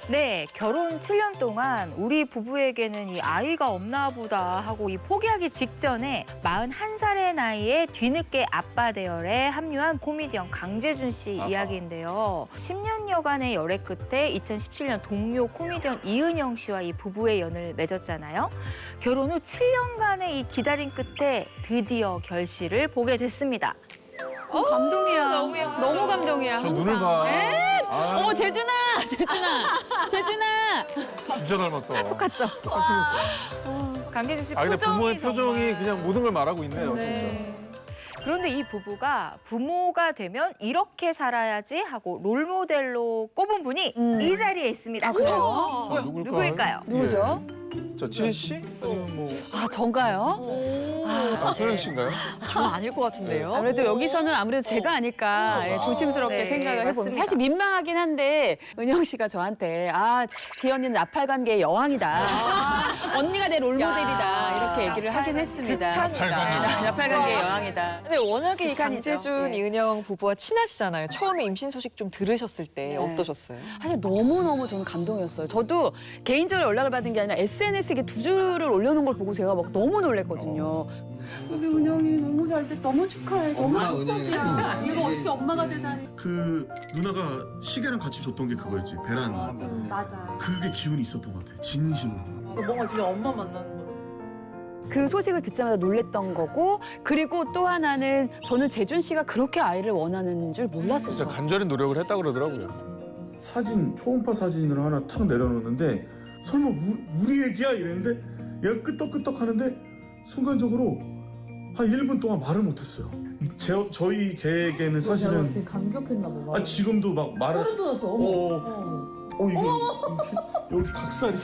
네, 결혼 7년 동안 우리 부부에게는 이 아이가 없나 보다 하고 이 포기하기 직전에 41살의 나이에 뒤늦게 아빠 대열에 합류한 코미디언 강재준 씨 이야기인데요. 10년여간의 열애 끝에 2017년 동료 코미디언 이은영 씨와 이 부부의 연을 맺었잖아요. 결혼 후 7년간의 이 기다림 끝에 드디어 결실을 보게 됐습니다. 감동이야. 너무 감동이야. 저 눈을 봐. 아, 어머 재준아. 진짜 닮았다. 똑같죠? 똑같이 생겼다. 강재준 씨 아, 근데 표정이 부모의 표정이 정말... 그냥 모든 걸 말하고 있네요, 진짜. 네. 그런데 이 부부가 부모가 되면 이렇게 살아야지 하고 롤모델로 꼽은 분이 이 자리에 있습니다. 그래요? 자, 누구일까요? 누구죠? 저 지혜 씨? 아니면 뭐 아 전가요? 소영 씨인가요? 저 아닐 것 같은데요? 아무래도 여기서는 아무래도 제가 아닐까 조심스럽게 네, 생각을 해봅니다. 맞습니다. 사실 민망하긴 한데 은영 씨가 저한테 지혜 언니는 나팔관계의 여왕이다. 언니가 내 롤모델이다. 이렇게 얘기를 하긴 했습니다. 극찬이다. 나팔관계의 여왕이다. 근데 워낙에 이 극찬이죠. 강재준, 네. 이은영 부부와 친하시잖아요. 처음에 임신 소식 좀 들으셨을 때 네. 어떠셨어요? 사실 너무너무 저는 감동이었어요. 저도 개인적으로 연락을 받은 게 아니라 SNS에 이게 두 줄을 올려놓은 걸 보고 제가 막 너무 놀랬거든요. 우리 은영이 너무 잘 돼. 너무 축하해. 너무 축복이야. 이거 어떻게 엄마가 되다니. 그 누나가 시계랑 같이 줬던 게 그거였지. 배란. 맞아. 그게 기운이 있었던 것 같아. 진심으로. 뭔가 진짜 엄마 만나는 거. 그 소식을 듣자마자 놀랬던 거고 그리고 또 하나는 저는 재준 씨가 그렇게 아이를 원하는 줄 진짜 몰랐었어요. 간절히 노력을 했다 그러더라고요. 사진 초음파 사진을 하나 탁 내려놓는데 설마 우리 애기야 이랬는데 얘가 끄떡끄떡 하는데 순간적으로 한 1분 동안 말을 못했어요. 저희 개에게는 사실은 되게 감격했나 봐. 지금도 막 말을 소름 돋았어. 이게 여기 닭살이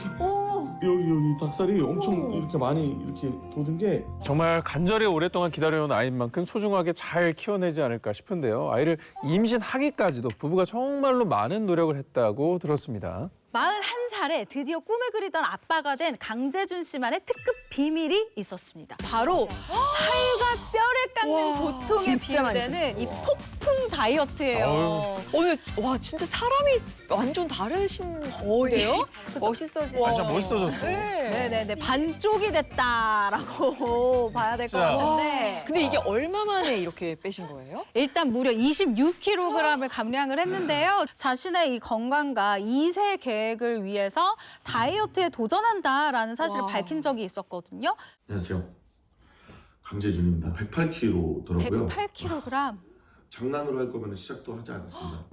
여기 닭살이 엄청 이렇게 많이 이렇게 돋은 게 정말 간절히 오랫동안 기다려온 아이인 만큼 소중하게 잘 키워내지 않을까 싶은데요. 아이를 임신하기까지도 부부가 정말로 많은 노력을 했다고 들었습니다. 41살에 드디어 꿈에 그리던 아빠가 된 강재준 씨만의 특급 비밀이 있었습니다. 바로 살과 뼈를 깎는 고통에 진짜 많이 비유되는 이 폭풍 다이어트예요. 어휴. 오늘 와 진짜 사람이 완전 다르신데요? 멋있어지고. 아, 진짜 멋있어졌어. 네네네, 반쪽이 됐다라고 봐야 될 것 진짜. 같은데. 근데 이게 얼마 만에 이렇게 빼신 거예요? 일단 무려 26kg을 감량을 했는데요. 자신의 이 건강과 2세 계획을 위해서 다이어트에 도전한다라는 사실을 와. 밝힌 적이 있었거든요. 안녕하세요. 강재준입니다. 108kg더라고요. 108kg. 장난으로 할 거면 시작도 하지 않았습니다.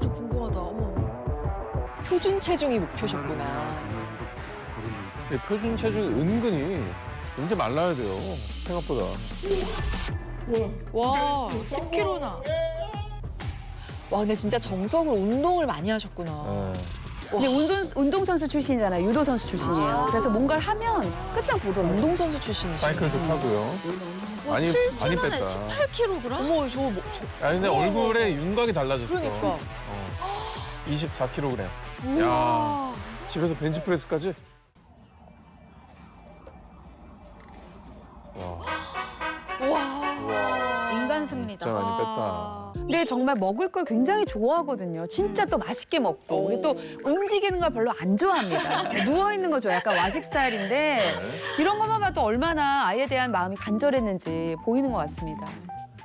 좀 궁금하다. 어머. 표준 체중이 목표셨구나. 근데 표준 체중이 은근히 굉장히 말라야 돼요. 생각보다. 와 10kg나. 와 근데 진짜 정석으로 운동을 많이 하셨구나. 네. 근데 운동선수 출신이잖아요. 유도선수 출신이에요. 그래서 뭔가를 하면 끝장 보더라고요. 운동선수 출신이시죠? 사이클도 타고요. 많이 뺐다. 18kg? 어머 아니 근데 얼굴에 윤곽이 달라졌어. 그러니까. 24kg. 야, 우와. 집에서 벤치프레스까지? 우와. 인간 승리다. 진짜 많이 뺐다. 근데 정말 먹을 걸 굉장히 좋아하거든요. 진짜 또 맛있게 먹고. 우리 또 움직이는 걸 별로 안 좋아합니다. 누워있는 거 좋아해요. 약간 와식 스타일인데 이런 것만 봐도 얼마나 아이에 대한 마음이 간절했는지 보이는 것 같습니다.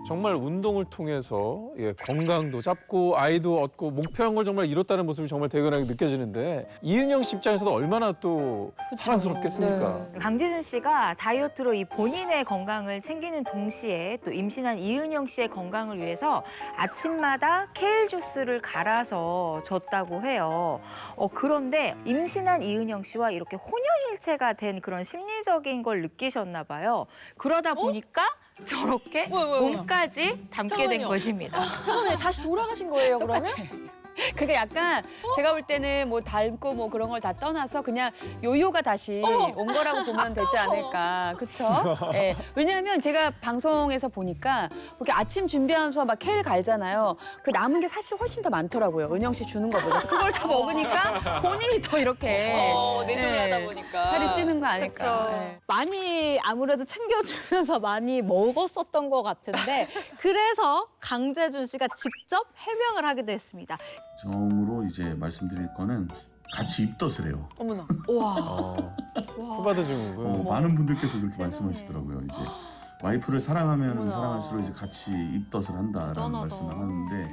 정말 운동을 통해서 건강도 잡고 아이도 얻고 목표한 걸 정말 이뤘다는 모습이 정말 대견하게 느껴지는데 이은영 씨 입장에서도 얼마나 또 사랑스럽겠습니까? 강재준 씨가 다이어트로 이 본인의 건강을 챙기는 동시에 또 임신한 이은영 씨의 건강을 위해서 아침마다 케일 주스를 갈아서 줬다고 해요. 그런데 임신한 이은영 씨와 이렇게 혼연일체가 된 그런 심리적인 걸 느끼셨나 봐요. 그러다 보니까 저렇게 몸까지 담게 된 잠깐만요. 것입니다. 잠깐만요. 다시 돌아가신 거예요 그러면? 그게 약간 제가 볼 때는 뭐 닮고 뭐 그런 걸 다 떠나서 그냥 요요가 다시 온 거라고 보면 되지 않을까. 그렇죠? 예. 왜냐하면 제가 방송에서 보니까 이렇게 아침 준비하면서 막 케일 갈잖아요. 그 남은 게 사실 훨씬 더 많더라고요. 은영 씨 주는 거보다. 그래서 그걸 다 먹으니까 본인이 더 이렇게 내조를 하다 예, 보니까. 살이 찌는 거 아닐까. 그렇죠. 예. 많이 아무래도 챙겨주면서 많이 먹었었던 것 같은데 그래서 강재준 씨가 직접 해명을 하기도 했습니다. 점으로 이제 말씀드릴 거는 같이 입덧을 해요. 어머나. 후바드 증후군. 많은 분들께서 그렇게 세상에. 말씀하시더라고요. 이제 와이프를 사랑하면 어머나. 사랑할수록 이제 같이 입덧을 한다라는 대단하다. 말씀을 하는데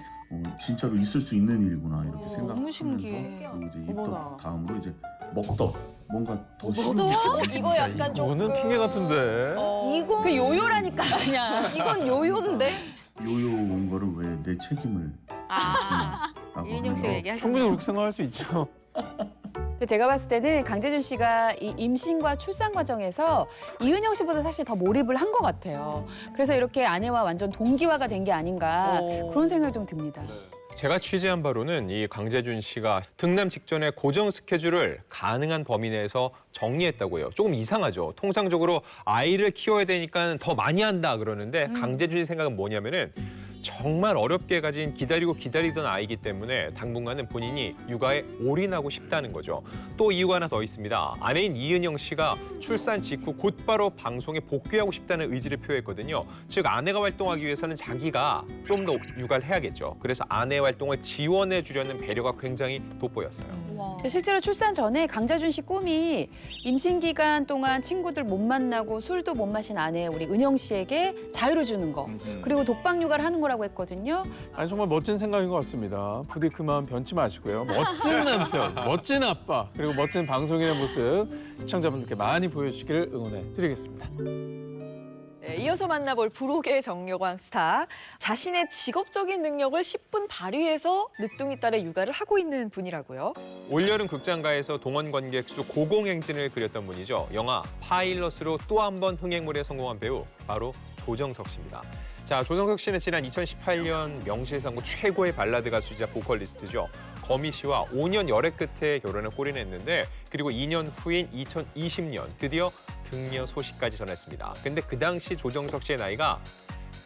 진짜로 있을 수 있는 일이구나 이렇게 생각하면서 너무 신기해. 그리고 이제 어머나. 입덧 다음으로 이제 먹덧 뭔가 더 쉬운 먹덧? 이거 약간 이거는 조금- 핑계 같은데. 이거 그 요요라니까 그냥. 이건 요요인데. 요요 온 거를 왜 내 책임을 지라고 이은영 씨가 얘기하신 충분히 그렇게 생각할 수 있죠. 근데 제가 봤을 때는 강재준 씨가 이 임신과 출산 과정에서 이은영 씨보다 사실 더 몰입을 한 것 같아요. 그래서 이렇게 아내와 완전 동기화가 된 게 아닌가 그런 생각이 좀 듭니다. 제가 취재한 바로는 이 강재준 씨가 등남 직전에 고정 스케줄을 가능한 범위 내에서 정리했다고 해요. 조금 이상하죠. 통상적으로 아이를 키워야 되니까 더 많이 한다 그러는데 강재준 씨 생각은 뭐냐면은 정말 어렵게 가진 기다리고 기다리던 아이기 때문에 당분간은 본인이 육아에 올인하고 싶다는 거죠. 또 이유가 하나 더 있습니다. 아내인 이은영 씨가 출산 직후 곧바로 방송에 복귀하고 싶다는 의지를 표했거든요. 즉 아내가 활동하기 위해서는 자기가 좀 더 육아를 해야겠죠. 그래서 아내 활동을 지원해 주려는 배려가 굉장히 돋보였어요. 근데 실제로 출산 전에 강재준 씨 꿈이 임신 기간 동안 친구들 못 만나고 술도 못 마신 아내 우리 은영 씨에게 자유를 주는 거. 그리고 독박 육아를 하는 거라고 했거든요. 아니 정말 멋진 생각인 것 같습니다. 부디 그 마음 변치 마시고요. 멋진 남편, 멋진 아빠, 그리고 멋진 방송인의 모습 시청자분들께 많이 보여주시기를 응원해 드리겠습니다. 네, 이어서 만나볼 불혹의 정여광 스타. 자신의 직업적인 능력을 10분 발휘해서 늦둥이 딸의 육아를 하고 있는 분이라고요. 올여름 극장가에서 동원 관객 수 고공행진을 그렸던 분이죠. 영화 파일럿으로 또 한 번 흥행물에 성공한 배우 바로 조정석 씨입니다. 자, 조정석 씨는 지난 2018년 명실상부 최고의 발라드 가수이자 보컬리스트죠. 거미 씨와 5년 열애 끝에 결혼을 꼬리냈는데 그리고 2년 후인 2020년 드디어 등려 소식까지 전했습니다. 근데 그 당시 조정석 씨의 나이가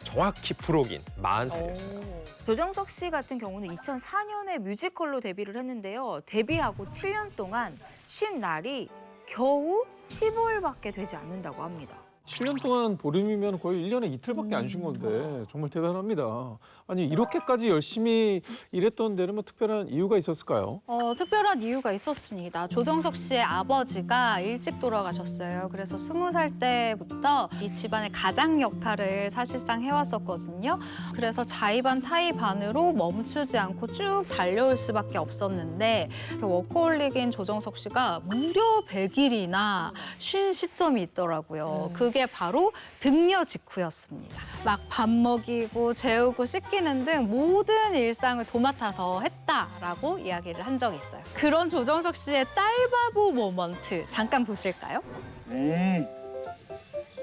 정확히 불혹인 40살이었어요. 조정석 씨 같은 경우는 2004년에 뮤지컬로 데뷔를 했는데요. 데뷔하고 7년 동안 쉰 날이 겨우 15일밖에 되지 않는다고 합니다. 7년 동안 보름이면 거의 1년에 이틀밖에 안 쉰 건데 정말 대단합니다. 아니 이렇게까지 열심히 일했던 데는 뭐 특별한 이유가 있었을까요? 특별한 이유가 있었습니다. 조정석 씨의 아버지가 일찍 돌아가셨어요. 그래서 20살 때부터 이 집안의 가장 역할을 사실상 해왔었거든요. 그래서 자의반 타의반으로 멈추지 않고 쭉 달려올 수밖에 없었는데 그 워커홀릭인 조정석 씨가 무려 100일이나 쉰 시점이 있더라고요. 그게 바로 등려 직후였습니다. 막 밥 먹이고 재우고 씻기는 등 모든 일상을 도맡아서 했다라고 이야기를 한 적이 있어요. 그런 조정석 씨의 딸바보 모먼트 잠깐 보실까요? 네.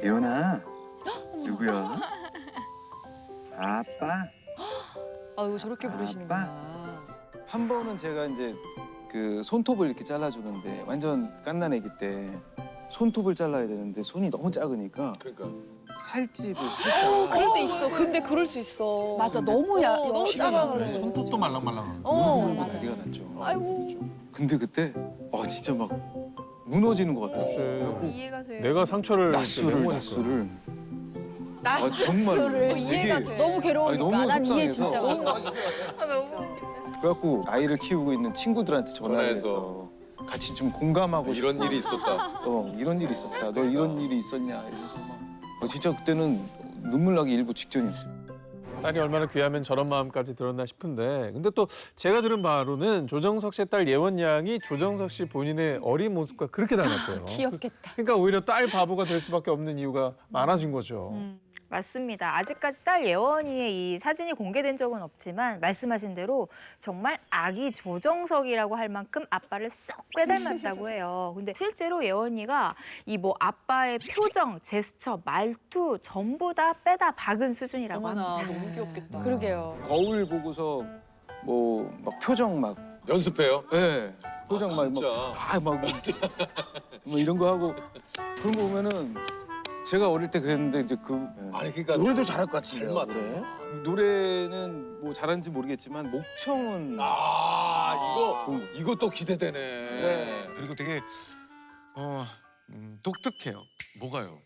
예원아. 누구야? 아빠? 아유, 저렇게 부르시는구나. 한 번은 제가 이제 그 손톱을 이렇게 잘라주는데 완전 갓난아기 때 손톱을 잘라야 되는데 손이 너무 작으니까 살집을 살짝 그럴 때 있어. 근데 그럴 수 있어. 맞아, 너무 야, 너무 피가 작아가지고. 나가지고. 손톱도 말랑말랑한. 울고 난리가 났죠. 아이고. 근데 그때 진짜 막 무너지는 것 같아요. 그렇지. 이해가 돼요. 내가 상처를 낮술을 이렇게 낮술을 낮술을. 정말 이해가 되게 돼. 너무 괴로우니까. 너무 난 이해 속상해서. 진짜 가. 그래갖고 아이를 키우고 있는 친구들한테 전화를 해서 같이 좀 공감하고 싶어. 이런 일이 있었다. 이런 일이 있었다. 너 이런 일이 있었냐 이러면서 막 진짜 그때는 눈물 나기 일부 직전이었어요. 딸이 얼마나 귀하면 저런 마음까지 들었나 싶은데 근데 또 제가 들은 바로는 조정석 씨의 딸 예원 양이 조정석 씨 본인의 어린 모습과 그렇게 닮았대요. 귀엽겠다. 그러니까 오히려 딸 바보가 될 수밖에 없는 이유가 많아진 거죠. 맞습니다. 아직까지 딸 예원이의 이 사진이 공개된 적은 없지만 말씀하신 대로 정말 아기 조정석이라고 할 만큼 아빠를 쏙 빼닮았다고 해요. 근데 실제로 예원이가 이 뭐 아빠의 표정, 제스처, 말투 전부 다 빼다 박은 수준이라고 어머나, 합니다. 너무 귀엽겠다. 그러게요. 거울 보고서 뭐 막 표정 막 연습해요? 예. 표정 진짜? 막 이런 거 하고 그런 거 보면은 제가 어릴 때 그랬는데 이제 아니 그러니까 노래도 잘할 것 같은데. 닮았네. 노래. 노래는 뭐 잘하는지 모르겠지만 목청은 이것도 기대되네. 네. 그리고 되게 독특해요. 뭐가요?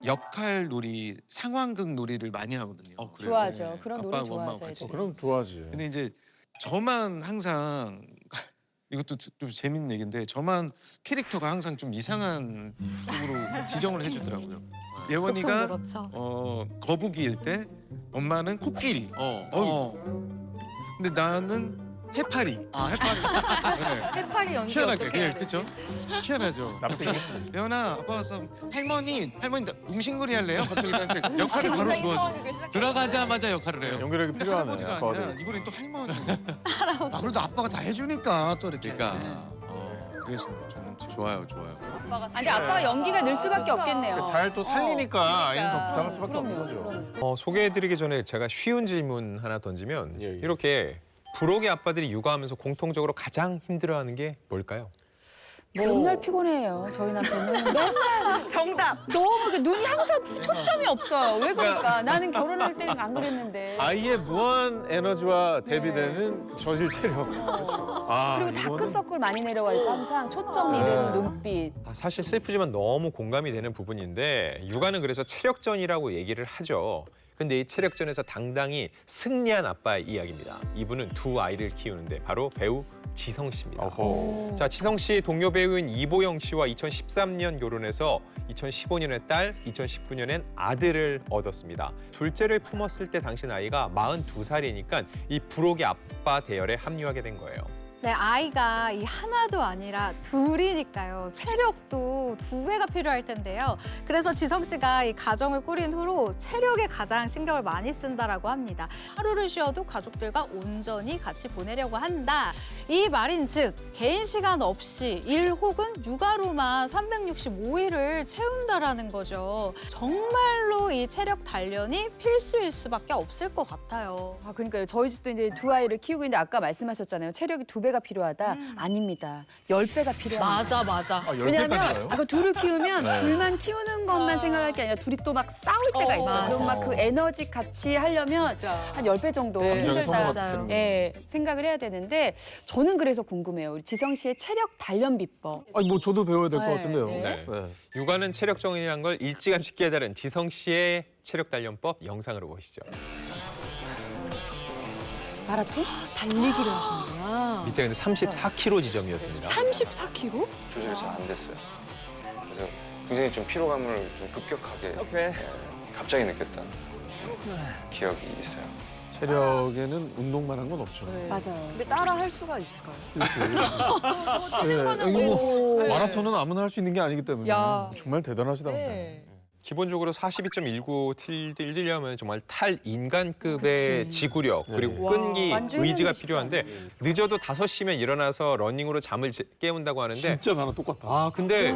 역할 놀이, 상황극 놀이를 많이 하거든요. 좋아하죠. 그런 아빠, 노래 엄마하고 좋아하죠. 같이. 애들이. 그럼 좋아하지. 근데 이제 저만 항상 이것도 좀 재밌는 얘기인데 저만 캐릭터가 항상 좀 이상한 쪽으로 지정을 해주더라고요. 예원이가 그렇죠. 거북이일 때 엄마는 코끼리. 근데 나는 해파리. 해파리. 해파리 연기 희한하게, 어떻게 해야 돼? 그렇죠? 희한하죠. 납득이. 예원아, 아빠 와서 할머니 웅신거리 할래요? 갑자기 나한테 역할을 바로 주어줘. 들어가자마자 역할을 해요. 연결력이 필요하네. 할아버지가 아빠도. 아니라 이번엔 또 할머니. 아, 그래도 아빠가 다 해주니까 또 이렇게. 그러니까 그래서 저는 좋아요. 아빠가 아니 아빠가 연기가 늘 수밖에 없겠네요. 잘 또 살리니까 아이는 더 그러니까. 부탁할 수밖에 없는 그럼요, 거죠. 그럼요. 소개해드리기 전에 제가 쉬운 질문 하나 던지면 예, 예. 이렇게 부록의 아빠들이 육아하면서 공통적으로 가장 힘들어하는 게 뭘까요? 맨날 피곤해요. 저희 남편은 맨날 정답. 너무 눈이 항상 초점이 없어요. 왜 그럴까? 나는 결혼할 때는 안 그랬는데. 아이의 무한 에너지와 대비되는 저질 체력. 그렇죠. 아, 그리고 이거는 다크서클 많이 내려와 있고 항상 초점 잃은 눈빛. 사실 슬프지만 너무 공감이 되는 부분인데 육아는 그래서 체력전이라고 얘기를 하죠. 근데 이 체력전에서 당당히 승리한 아빠의 이야기입니다. 이분은 두 아이를 키우는데 바로 배우 지성 씨입니다. 어허. 자, 지성 씨 동료 배우인 이보영 씨와 2013년 결혼해서 2015년에 딸, 2019년엔 아들을 얻었습니다. 둘째를 품었을 때 당시 나이가 42살이니까 이 부록의 아빠 대열에 합류하게 된 거예요. 네, 아이가 이 하나도 아니라 둘이니까요. 체력도 2배가 필요할 텐데요. 그래서 지성 씨가 이 가정을 꾸린 후로 체력에 가장 신경을 많이 쓴다라고 합니다. 하루를 쉬어도 가족들과 온전히 같이 보내려고 한다. 이 말인즉 개인 시간 없이 일 혹은 육아로만 365일을 채운다라는 거죠. 정말로 이 체력 단련이 필수일 수밖에 없을 것 같아요. 아, 그러니까요. 저희 집도 이제 두 아이를 키우고 있는데 아까 말씀하셨잖아요. 체력이 2배가 필요하다. 아닙니다. 10배가 필요합니다. 맞아. 아, 10배까지 왜냐하면 가요? 아까 둘을 키우면 네. 둘만 키우는 것만 생각할 게 아니라 둘이 또 막 싸울 때가 있어요. 맞아. 그럼 막 그 에너지 같이 하려면 한 10배 정도 감정의 힘들다. 소모가 맞아요. 되는 예, 생각을 해야 되는데 저는 그래서 궁금해요. 우리 지성 씨의 체력 단련 비법. 아니 뭐 저도 배워야 될 것 네, 같은데요. 네. 네. 육아는 체력전이라는 걸 일찌감치 깨달은 지성 씨의 체력 단련법 영상으로 보시죠. 마라톤? 달리기를 하시는구나. 밑에 근데 34km 지점이었습니다. 34kg? 조절이 잘 안 됐어요. 그래서 굉장히 좀 피로감을 좀 급격하게 갑자기 느꼈던 기억이 있어요. 체력에는 운동만 한 건 없죠. 맞아요. 근데 따라 할 수가 있을까요? 네. 이거 뭐 마라톤은 아무나 할 수 있는 게 아니기 때문에 야. 정말 대단하시다. 네. 기본적으로 42.19 뛰려면 정말 탈인간급의 지구력 그리고 와, 끈기, 완전 의지가 힘드시죠? 필요한데 늦어도 5시면 일어나서 러닝으로 잠을 깨운다고 하는데 진짜 나랑 똑같다. 아 근데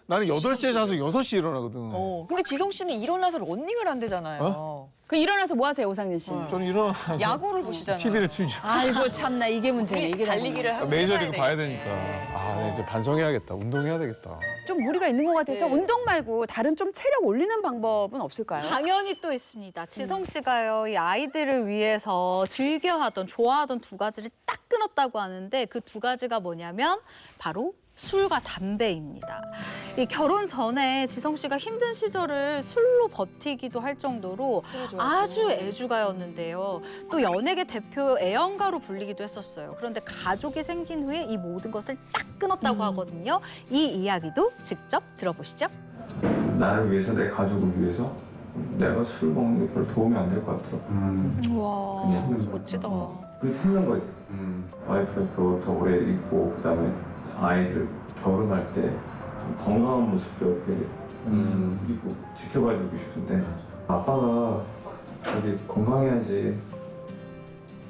나는 8시에 자서 6시에 일어나거든. 근데 지성 씨는 일어나서 러닝을 한대잖아요. 그 일어나서 뭐 하세요, 오상진 씨? 저는 일어나서 야구를 보시잖아요. TV를 틀죠. 아이고 참나 이게 문제네. 우리 이게 달리기를 하고 메이저리그 해봐야 봐야 되겠네. 되니까. 아, 네, 이제 반성해야겠다. 운동해야 되겠다. 좀 무리가 있는 것 같아서 네. 운동 말고 다른 좀 체력 올리는 방법은 없을까요? 당연히 또 있습니다. 지성 씨가요, 이 아이들을 위해서 즐겨하던, 좋아하던 2가지를 딱 끊었다고 하는데 그 2가지가 뭐냐면 바로 술과 담배입니다. 이 결혼 전에 지성 씨가 힘든 시절을 술로 버티기도 할 정도로 아주 애주가였는데요. 또 연예계 대표 애연가로 불리기도 했었어요. 그런데 가족이 생긴 후에 이 모든 것을 딱 끊었다고 하거든요. 이 이야기도 직접 들어보시죠. 나를 위해서, 내 가족을 위해서 내가 술 먹는 게 별로 도움이 안 될 것 같더라고. 와, 멋지다. 그게 찾는 거지. 와이프도 더 오래 있고, 그다음에 아이들 결혼할 때 좀 건강한 모습도 이렇게 있고 지켜봐주고 싶은데 아빠가 되게 건강해야지.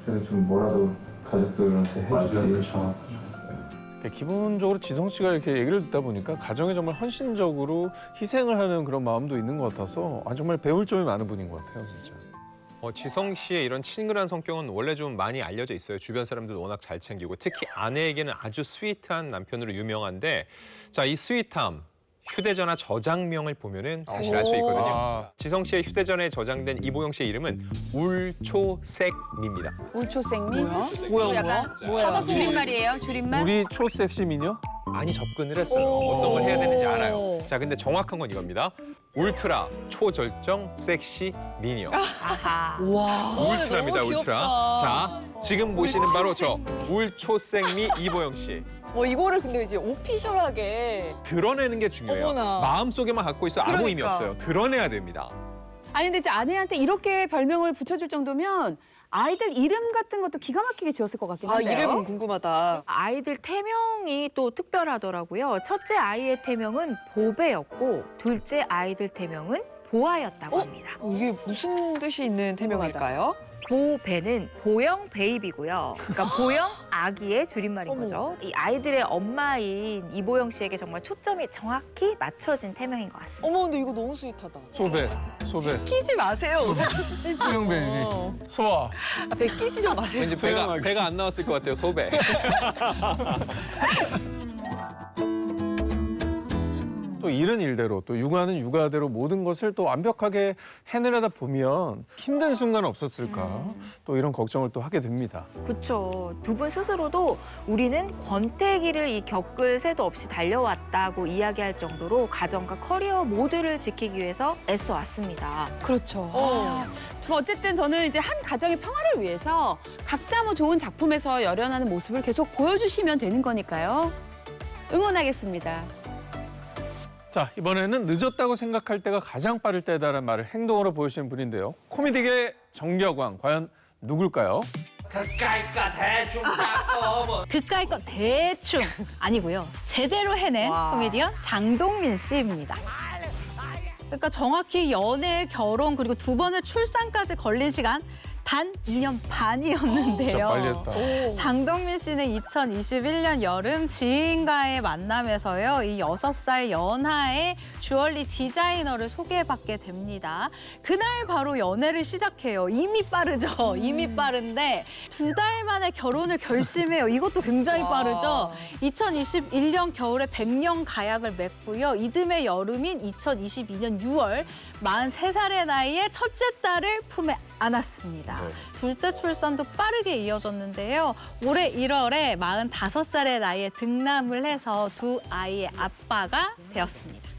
그래서 좀 뭐라도 가족들한테 해주지. 기본적으로 지성 씨가 이렇게 얘기를 듣다 보니까 가정에 정말 헌신적으로 희생을 하는 그런 마음도 있는 것 같아서 정말 배울 점이 많은 분인 것 같아요, 진짜. 지성 씨의 이런 친근한 성격은 원래 좀 많이 알려져 있어요. 주변 사람들도 워낙 잘 챙기고 특히 아내에게는 아주 스윗한 남편으로 유명한데 자, 이 스윗함 휴대전화 저장명을 보면은 사실 알 수 있거든요. 자, 지성 씨의 휴대전화에 저장된 이보영 씨의 이름은 울초색미입니다. 울초생미? 뭐야? 약간 찾아서 줄임말이에요? 줄임말? 우리 초섹시 미녀? 많이 접근을 했어요. 어떤 걸 해야 되는지 알아요. 자, 근데 정확한 건 이겁니다. 울트라 초절정 섹시 미녀. 아하. 와, 울트라입니다, 너무 울트라. 귀엽다. 자, 지금 보시는 바로 저 물초생미 이보영 씨. 이거를 근데 이제 오피셜하게. 드러내는 게 중요해요. 어머나. 마음속에만 갖고 있어 아무 의미 그러니까. 없어요. 드러내야 됩니다. 아니 근데 이제 아내한테 이렇게 별명을 붙여줄 정도면 아이들 이름 같은 것도 기가 막히게 지었을 것 같긴 한데요. 이름은 궁금하다. 아이들 태명이 또 특별하더라고요. 첫째 아이의 태명은 보배였고 둘째 아이들 태명은 보아였다고 합니다. 이게 무슨 뜻이 있는 태명일까요? 보배는 보영 베이비고요. 그러니까 보영 아기의 줄임말인 거죠. 이 아이들의 엄마인 이보영 씨에게 정말 초점이 정확히 맞춰진 태명인 것 같습니다. 어머, 근데 이거 너무 스윗하다. 소배. 끼지 마세요, 오사키 씨. 소영 베이비. 소아. 배 끼지 좀 마세요. 왠지 배가 안 나왔을 것 같아요. 소배. 또 일은 일대로 또 육아는 육아대로 모든 것을 또 완벽하게 해내려다 보면 힘든 순간은 없었을까 또 이런 걱정을 또 하게 됩니다. 그렇죠. 두 분 스스로도 우리는 권태기를 겪을 새도 없이 달려왔다고 이야기할 정도로 가정과 커리어 모두를 지키기 위해서 애써왔습니다. 그렇죠. 어쨌든 저는 이제 한 가정의 평화를 위해서 각자 뭐 좋은 작품에서 열연하는 모습을 계속 보여주시면 되는 거니까요. 응원하겠습니다. 자, 이번에는 늦었다고 생각할 때가 가장 빠를 때다라는 말을 행동으로 보여주시는 분인데요. 코미디계 정력왕, 과연 누굴까요? 그까이 거 대충 아니고요. 제대로 해낸 코미디언 장동민 씨입니다. 그러니까 정확히 연애, 결혼 그리고 두 번의 출산까지 걸린 시간 단 2년 반이었는데요. 진짜 빨리 했다. 장동민 씨는 2021년 여름 지인과의 만남에서요. 이 6살 연하의 주얼리 디자이너를 소개받게 됩니다. 그날 바로 연애를 시작해요. 이미 빠르죠. 이미 빠른데 2달 만에 결혼을 결심해요. 이것도 굉장히 빠르죠. 2021년 겨울에 100년 가약을 맺고요. 이듬해 여름인 2022년 6월 43살의 나이에 첫째 딸을 품에 안았습니다. 둘째 출산도 빠르게 이어졌는데요. 올해 1월에 45살의 나이에 등남을 해서 두 아이의 아빠가 되었습니다.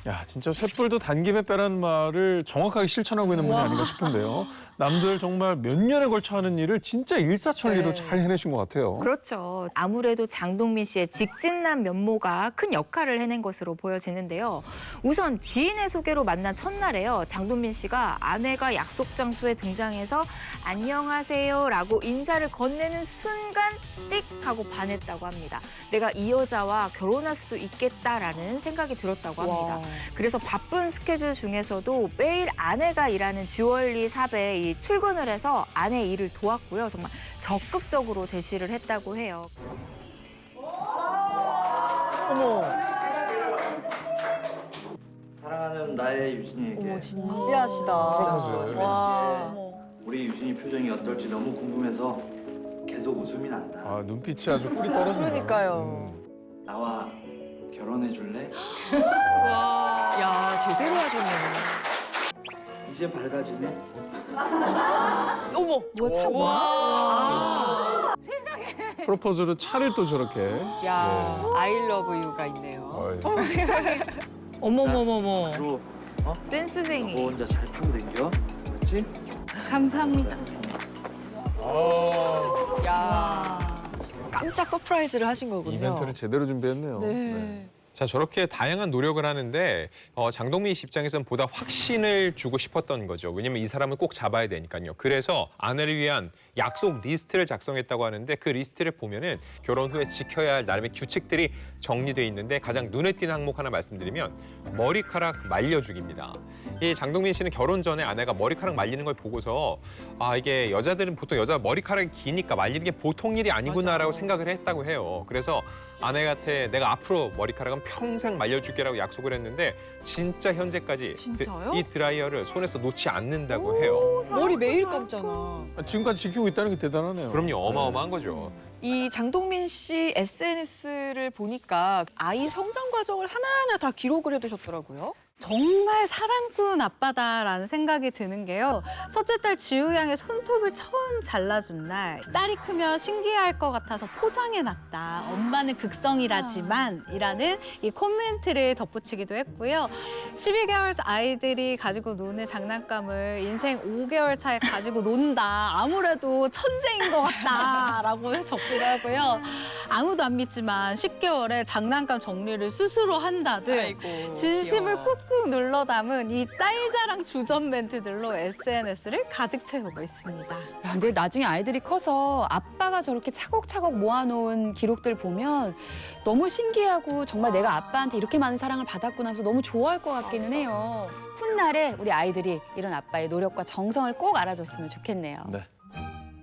야, 진짜 쇳불도 단김에 빼라는 말을 정확하게 실천하고 있는 분이 아닌가 싶은데요. 남들 정말 몇 년에 걸쳐 하는 일을 진짜 일사천리로 잘 해내신 것 같아요. 그렇죠. 아무래도 장동민 씨의 직진남 면모가 큰 역할을 해낸 것으로 보여지는데요. 우선 지인의 소개로 만난 첫날에요. 장동민 씨가 아내가 약속 장소에 등장해서 안녕하세요라고 인사를 건네는 순간 띡 하고 반했다고 합니다. 내가 이 여자와 결혼할 수도 있겠다라는 생각이 들었다고 합니다. 그래서 바쁜 스케줄 중에서도 매일 아내가 일하는 주얼리 샵에 출근을 해서 아내 일을 도왔고요. 정말 적극적으로 대시를 했다고 해요. 어머, 사랑하는 나의 유진이에게 진지하시다. 와. 우리 유진이 표정이 어떨지 너무 궁금해서 계속 웃음이 난다. 아, 눈빛이 아주 꿀이 떨어진다. 그러니까요. 나와 결혼해 줄래? 야, 제대로 하셨네. 이제 밝아지네. 어머, 와. 프로포즈로 차를 또 저렇게. 야, I love you가 있네요. 어이. 세상에. 어머머머머. 앞으로 센스쟁이. 너 혼자 잘 타고 댕겨. 그렇지? 감사합니다. 야, 깜짝 서프라이즈를 하신 거군요. 이벤트를 제대로 준비했네요. 네. 자, 저렇게 다양한 노력을 하는데 장동민 씨 입장에서는 보다 확신을 주고 싶었던 거죠. 왜냐면 이 사람을 꼭 잡아야 되니까요. 그래서 아내를 위한 약속 리스트를 작성했다고 하는데 그 리스트를 보면은 결혼 후에 지켜야 할 나름의 규칙들이 정리돼 있는데 가장 눈에 띄는 항목 하나 말씀드리면 머리카락 말려주기입니다. 이 장동민 씨는 결혼 전에 아내가 머리카락 말리는 걸 보고서 아, 이게 여자들은 보통 여자 머리카락이 기니까 말리는 게 보통 일이 아니구나라고 생각을 했다고 해요. 그래서 아내한테 내가 앞으로 머리카락은 평생 말려줄게라고 약속을 했는데 진짜 현재까지 이 드라이어를 손에서 놓지 않는다고 해요. 머리 매일 감잖아. 지금까지 지키고 있다는 게 대단하네요. 그럼요, 어마어마한 거죠. 이 장동민 씨 SNS를 보니까 아이 성장 과정을 하나하나 다 기록을 해두셨더라고요. 정말 사랑꾼 아빠다라는 생각이 드는 게요. 첫째 딸 지우 양의 손톱을 처음 잘라준 날, 딸이 크면 신기할 것 같아서 포장해놨다. 엄마는 극성이라지만 이라는 이 코멘트를 덧붙이기도 했고요. 12개월 아이들이 가지고 노는 장난감을 인생 5개월 차에 가지고 논다. 아무래도 천재인 것 같다라고 적기도 하고요. 아무도 안 믿지만 10개월에 장난감 정리를 스스로 한다 등 아이고, 진심을 귀여워. 꾹꾹 눌러 담은 이 딸자랑 주전 멘트들로 SNS를 가득 채우고 있습니다. 야, 근데 나중에 아이들이 커서 아빠가 저렇게 차곡차곡 모아놓은 기록들 보면 너무 신기하고 정말 내가 아빠한테 이렇게 많은 사랑을 받았구나 하면서 너무 좋아할 것 같기는 해요. 훗날에 우리 아이들이 이런 아빠의 노력과 정성을 꼭 알아줬으면 좋겠네요. 네.